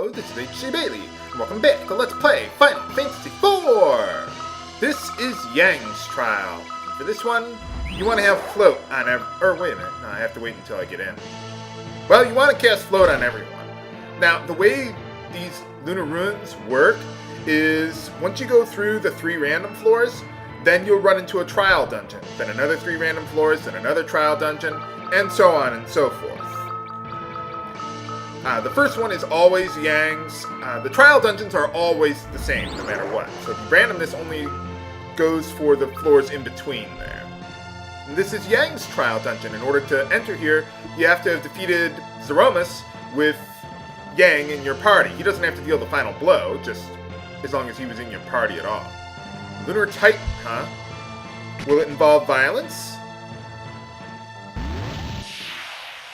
Hello, this is H.C. Bailey, and welcome back to Let's Play Final Fantasy IV! This is Yang's trial. And for this one, you want to have float on wait a minute, no, I have to wait until I get in. Well, you want to cast float on everyone. Now, the way these lunar ruins work is, once you go through the 3 random floors, then you'll run into a trial dungeon, then another 3 random floors, then another trial dungeon, and so on and so forth. The first one is always Yang's. The trial dungeons are always the same, no matter what. So randomness only goes for the floors in between there. And this is Yang's trial dungeon. In order to enter here, you have to have defeated Zeromus with Yang in your party. He doesn't have to deal the final blow, just as long as he was in your party at all. Lunar Tight, huh? Will it involve violence?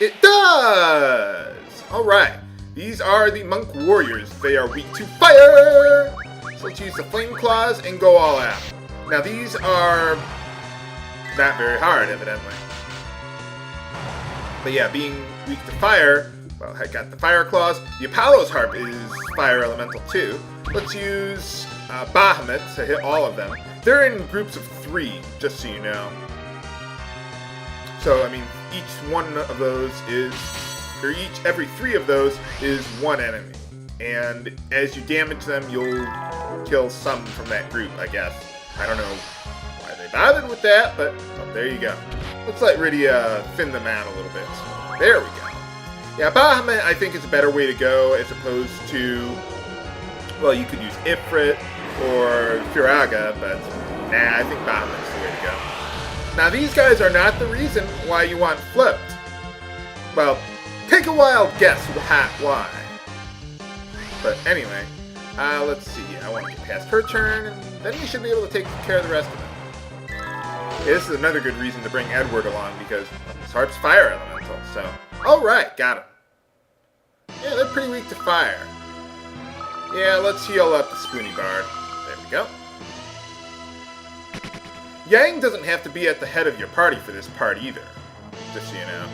It does! Alright, these are the monk warriors. They are weak to fire! So let's use the flame claws and go all out. Now these are not very hard, evidently. But yeah, being weak to fire, well, I got the fire claws. The Apollo's harp is fire elemental too. Let's use Bahamut to hit all of them. They're in groups of 3, just so you know. So, I mean, each one of those is, or every 3 of those is 1 enemy. And as you damage them, you'll kill some from that group, I guess. I don't know why they bothered with that, but well, there you go. Let's let Rydia thin them out a little bit. There we go. Yeah, Bahamut, I think, is a better way to go as opposed to, well, you could use Ifrit or Firaga, but nah, I think Bahamut's the way to go. Now, these guys are not the reason why you want float. Well, take a wild guess why. But anyway, let's see. I want to get past her turn, and then we should be able to take care of the rest of them. Yeah, this is another good reason to bring Edward along, because his harp's fire elemental, so. Alright, got him. Yeah, they're pretty weak to fire. Yeah, let's heal up the Spoony Bard. There we go. Yang doesn't have to be at the head of your party for this part either, just so you know.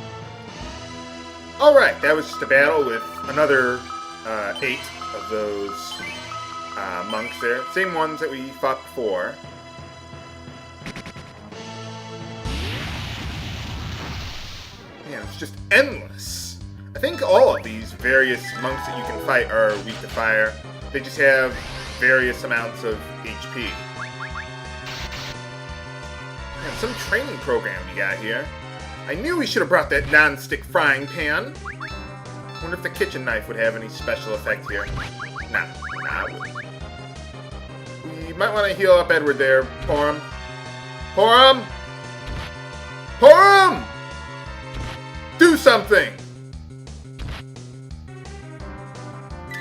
Alright, that was just a battle with another 8 of those monks there. Same ones that we fought before. Man, it's just endless. I think all of these various monks that you can fight are weak to fire. They just have various amounts of HP. Man, some training program you got here. I knew we should have brought that non-stick frying pan. Wonder if the kitchen knife would have any special effect here. Nah, it wouldn't. We might want to heal up Edward there. Pour him. Pour him! Pour him! Do something!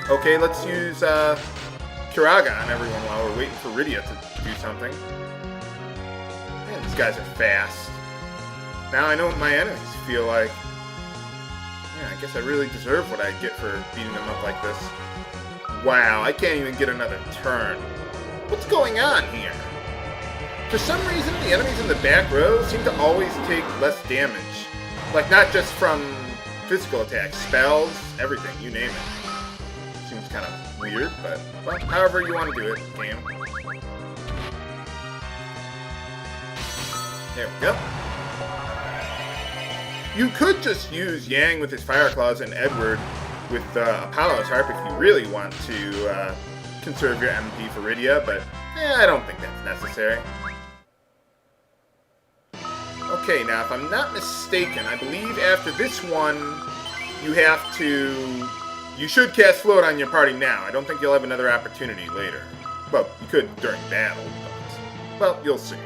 Okay, let's use Kiraga on everyone while we're waiting for Rydia to do something. Man, these guys are fast. Now I know what my enemies feel like. Yeah, I guess I really deserve what I get for beating them up like this. Wow, I can't even get another turn. What's going on here? For some reason, the enemies in the back row seem to always take less damage. Like, not just from physical attacks, spells, everything, you name it. Seems kind of weird, but, well, however you want to do it, game. There we go. You could just use Yang with his Fire Claws and Edward with Apollo's Harp if you really want to conserve your MP for Rydia, but I don't think that's necessary. Okay, now if I'm not mistaken, I believe after this one, you should cast float on your party now. I don't think you'll have another opportunity later. Well, you could during battle, but, well, you'll see.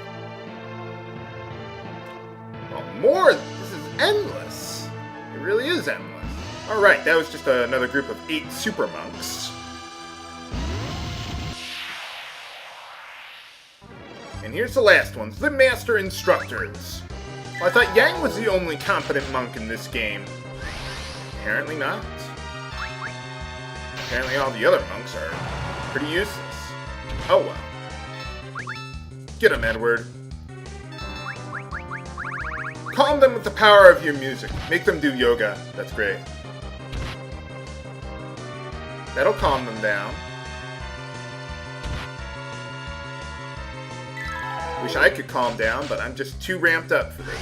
Well, more, this is endless. It really is endless. Alright, that was just another group of 8 super monks. And here's the last ones, the Master Instructors. Well, I thought Yang was the only competent monk in this game. Apparently not. Apparently all the other monks are pretty useless. Oh well. Get him, Edward. Calm them with the power of your music. Make them do yoga. That's great. That'll calm them down. Wish I could calm down, but I'm just too ramped up for this.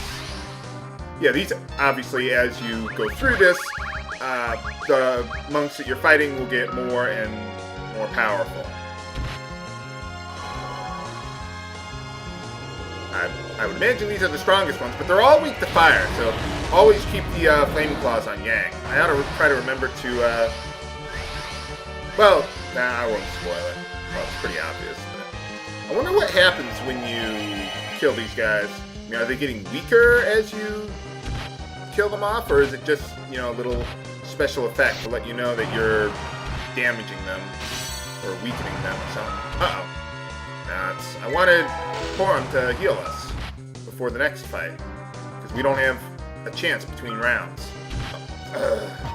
Yeah, these, obviously, as you go through this, the monks that you're fighting will get more and more powerful. I would imagine these are the strongest ones, but they're all weak to fire, so always keep the Flame Claws on Yang. I ought to try to remember to, well, nah, I won't spoil it. Well, it's pretty obvious. But I wonder what happens when you kill these guys. I mean, are they getting weaker as you kill them off, or is it just, you know, a little special effect to let you know that you're damaging them or weakening them or something? Uh-oh. I wanted Porum to heal us before the next fight, because we don't have a chance between rounds.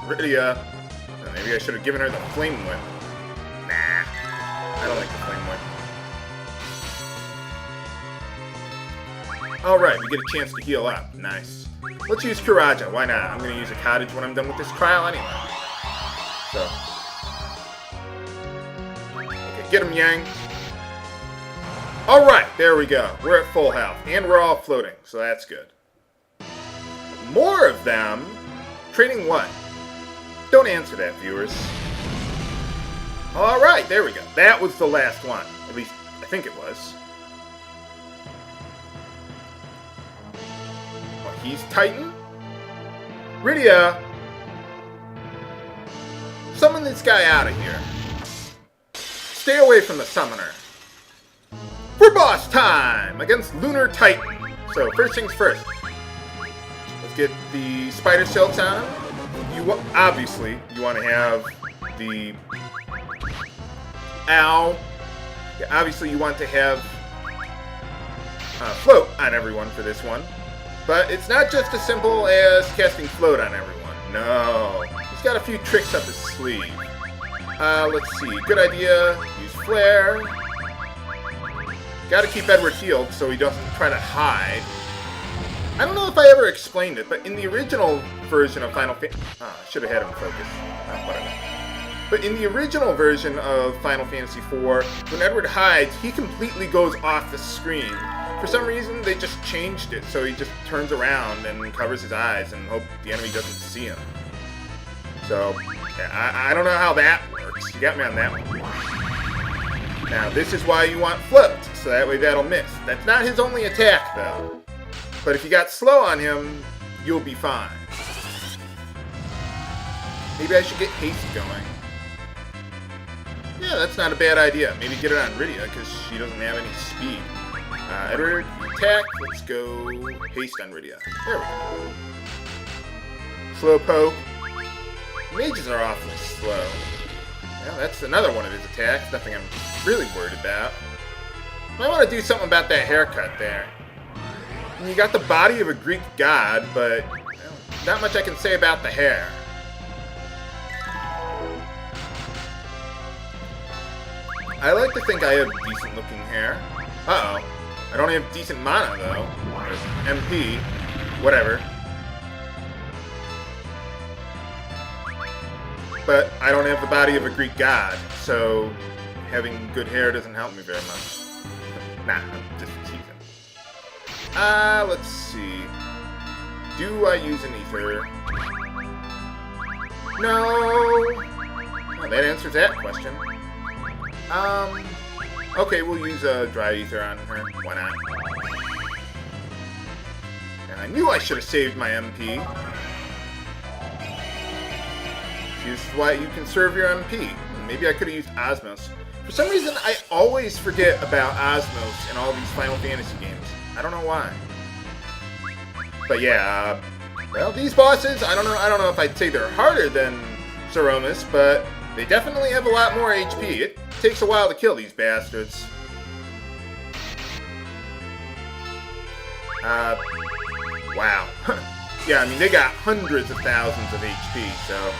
Rydia. Maybe I should have given her the Flame Whip. Nah, I don't like the Flame Whip. Alright, we get a chance to heal up. Nice. Let's use Kuraja. Why not? I'm going to use a Cottage when I'm done with this trial anyway. So. Okay, get him, Yang. Alright, there we go. We're at full health. And we're all floating, so that's good. More of them? Training what? Don't answer that, viewers. Alright, there we go. That was the last one. At least, I think it was. Oh, he's Titan? Rydia! Summon this guy out of here. Stay away from the summoner. For boss time! Against Lunar Tight. So, first things first. Let's get the spider silks on him. Obviously, you want to have the... Ow! Yeah, obviously, you want to have float on everyone for this one. But it's not just as simple as casting float on everyone. No. He's got a few tricks up his sleeve. Let's see. Good idea. Use flare. Gotta keep Edward healed so he doesn't try to hide. I don't know if I ever explained it, but in the original version of Final Fantasy... I should have had him focus. Whatever. But in the original version of Final Fantasy IV, when Edward hides, he completely goes off the screen. For some reason, they just changed it, so he just turns around and covers his eyes and hope the enemy doesn't see him. So, yeah, I don't know how that works. You got me on that one. Now, this is why you want float, so that way that'll miss. That's not his only attack, though. But if you got slow on him, you'll be fine. Maybe I should get haste going. Yeah, that's not a bad idea. Maybe get it on Rydia, because she doesn't have any speed. Edward, attack. Let's go haste on Rydia. There we go. Slow poke. Mages are awfully slow. Well, that's another one of his attacks. Nothing I'm really worried about. Might want to do something about that haircut there. You got the body of a Greek god, but not much I can say about the hair. I like to think I have decent looking hair. Uh-oh. I don't have decent mana, though. Or MP. Whatever. But I don't have the body of a Greek god, so having good hair doesn't help me very much. Nah, I'm just teasing. Let's see. Do I use an ether? No! Well, that answers that question. Okay, we'll use a dry ether on her. Why not? And I knew I should have saved my MP. Here's why you conserve your MP. Maybe I could have used Osmos. For some reason, I always forget about Osmos in all these Final Fantasy games. I don't know why. But yeah, well, these bosses, I don't know if I'd say they're harder than Zeromus, but they definitely have a lot more HP. It takes a while to kill these bastards. Wow. Yeah, I mean, they got hundreds of thousands of HP, so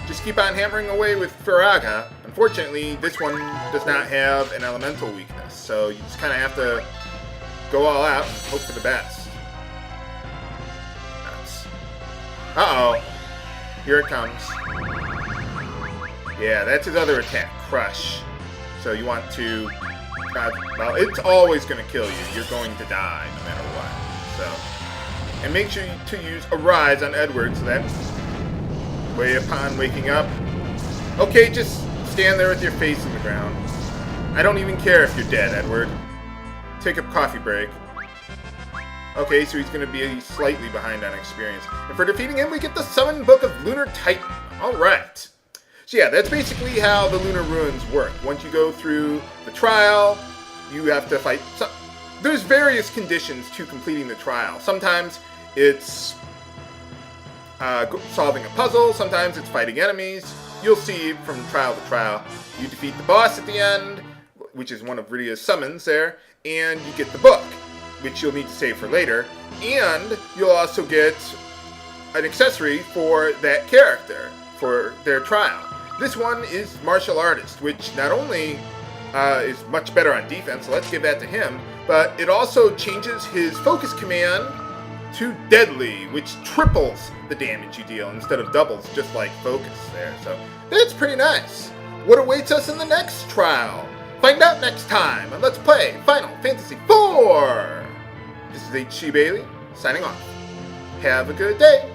just keep on hammering away with Firaga. Unfortunately, this one does not have an elemental weakness, so you just kind of have to go all out and hope for the best. Uh-oh. Here it comes. Yeah, that's his other attack, Crush. So you want to... well, it's always going to kill you. You're going to die no matter what. So, and make sure to use Arise on Edward, so that way upon waking up... Okay, just stand there with your face in the ground. I don't even care if you're dead, Edward. Take a coffee break. Okay, so he's going to be slightly behind on experience. And for defeating him, we get the Summon Book of Lunar Tight. Alright. So yeah, that's basically how the Lunar Ruins work. Once you go through the trial, you have to fight... There's various conditions to completing the trial. Sometimes it's solving a puzzle. Sometimes it's fighting enemies. You'll see from trial to trial. You defeat the boss at the end, which is one of Rydia's summons there, and you get the book, which you'll need to save for later, and you'll also get an accessory for that character for their trial. This one is Martial Artist, which not only is much better on defense, so let's give that to him, but it also changes his focus command to Deadly, which triples the damage you deal instead of doubles, just like focus there. So that's pretty nice. What awaits us in the next trial? Find out next time on Let's Play Final Fantasy IV! This is H.C. Bailey, signing off. Have a good day!